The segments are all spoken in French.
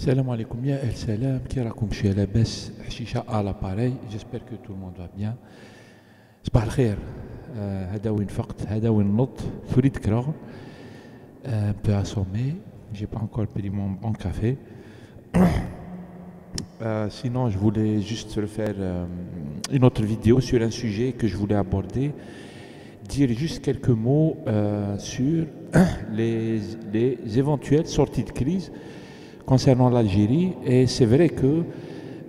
Salam alaikum, ya el salam, qui raconte chez la baisse, chicha à l'appareil, j'espère que tout le monde va bien. صباح الخير. هذا وين فقت هذا وين نط تريد كراغ un peu assommé, j'ai pas encore pris mon bon café. Sinon je voulais juste refaire une autre vidéo sur un sujet que je voulais aborder, dire juste quelques mots sur les éventuelles sorties de crise concernant l'Algérie. Et c'est vrai que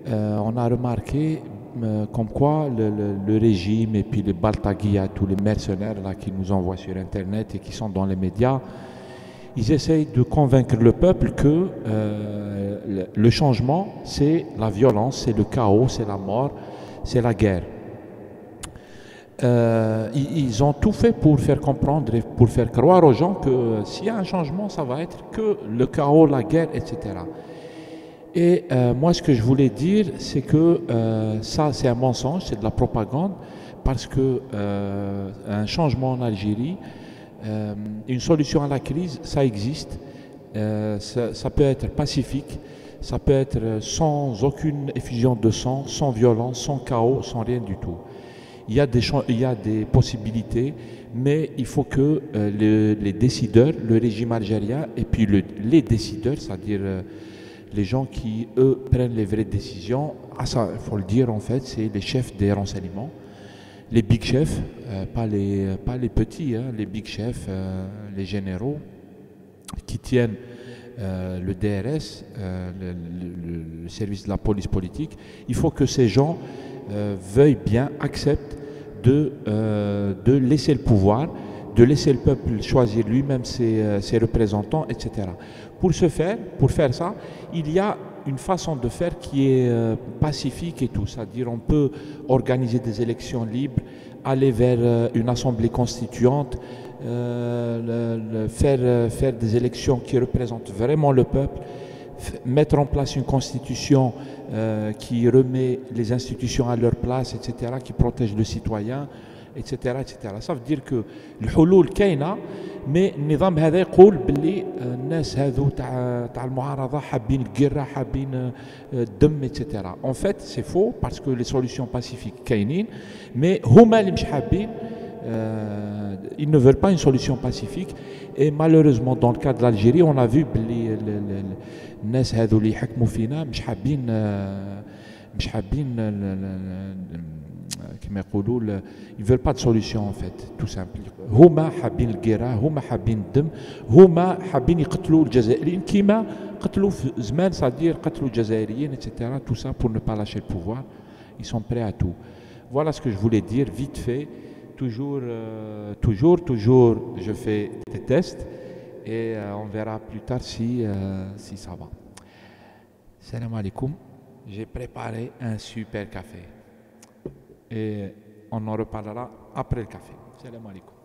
on a remarqué comme quoi le régime et puis les Baltaguia, tous les mercenaires là, qui nous envoient sur Internet et qui sont dans les médias, ils essayent de convaincre le peuple que le changement, c'est la violence, c'est le chaos, c'est la mort, c'est la guerre. Ils ont tout fait pour faire comprendre et pour faire croire aux gens que s'il y a un changement, ça va être que le chaos, la guerre, etc. Et moi, ce que je voulais dire, c'est que ça, c'est un mensonge, c'est de la propagande, parce que un changement en Algérie, une solution à la crise, ça existe. Ça peut être pacifique, ça peut être sans aucune effusion de sang, sans violence, sans chaos, sans rien du tout. Il y a des possibilités, mais il faut que les décideurs, le régime algérien, et puis les décideurs, c'est-à-dire les gens qui, eux, prennent les vraies décisions, ça, il faut le dire en fait, c'est les chefs des renseignements, les big chefs, pas les petits, hein, les big chefs, les généraux, qui tiennent le DRS, le service de la police politique. Il faut que ces gens veuillent bien, acceptent de laisser le pouvoir, de laisser le peuple choisir lui-même ses représentants, etc. Pour faire ça, il y a une façon de faire qui est pacifique et tout, c'est-à-dire on peut organiser des élections libres, aller vers une assemblée constituante, faire des élections qui représentent vraiment le peuple, mettre en place une constitution qui remet les institutions à leur place, etc., qui protège le citoyen, etc., etc. Ça veut dire que الحلول كاينه، مي النظام هذا يقول باللي الناس هذو تاع المعارضه حابين القره، حابين الدم، etc. En fait, c'est faux parce que les solutions pacifiques كاينين، mais هما اللي مش حابين. Ils ne veulent pas une solution pacifique. Et malheureusement, dans le cas de l'Algérie, on a vu باللي الناس هذو اللي يحكموا فينا مش حابين كما يقولوا ils veulent pas de solution en fait, tout simple. هما حابين القرى، هما حابين الدم، هما حابين يقتلوا الجزائريين كيما قتلوا في زمان، c'est-à-dire قتلوا الجزائريين، etc. Tout ça pour ne pas lâcher le pouvoir. Ils sont prêts à tout. Voilà ce que je voulais dire vite fait. Toujours, je fais des tests et on verra plus tard si ça va. Salam alaikum. J'ai préparé un super café et on en reparlera après le café. Salam alaikum.